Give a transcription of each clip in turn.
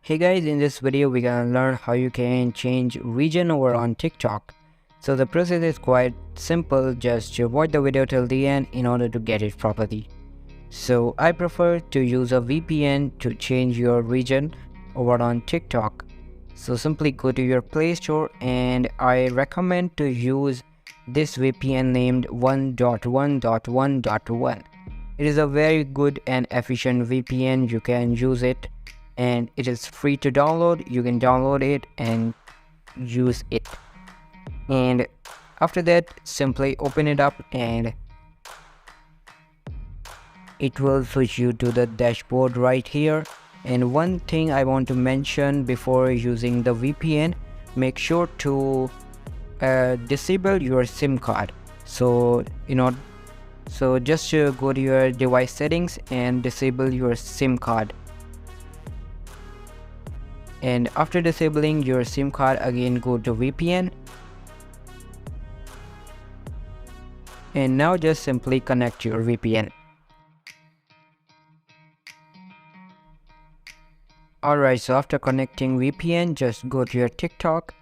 Hey guys, in this video we're gonna learn how you can change region over on TikTok. So the process is quite simple, just watch the video till the end in order to get it properly. So I prefer to use a VPN to change your region over on TikTok. So simply go to your Play Store and I recommend to use this VPN named 1.1.1.1. It is a very good and efficient VPN. You can use it and it is free to download. You can download it and use it, and after that simply open it up and it will switch you to the dashboard right here. And one thing I want to mention before using the VPN, make sure to disable your SIM card. So just go to your device settings and disable your SIM card. And after disabling your SIM card, again go to VPN, and now just simply connect your VPN. Alright, so after connecting VPN, just go to your TikTok.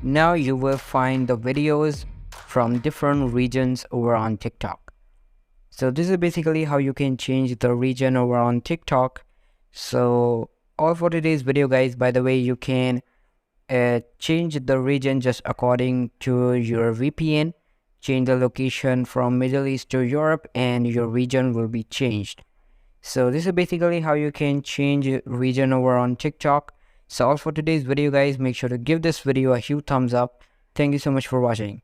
Now you will find the videos from different regions over on TikTok. So this is basically how you can change the region over on TikTok. So all for today's video guys. By the way, you can change the region just according to your VPN. Change the location from Middle East to Europe and your region will be changed. So this is basically how you can change region over on TikTok. So all for today's video guys. Make sure to give this video a huge thumbs up. Thank you so much for watching.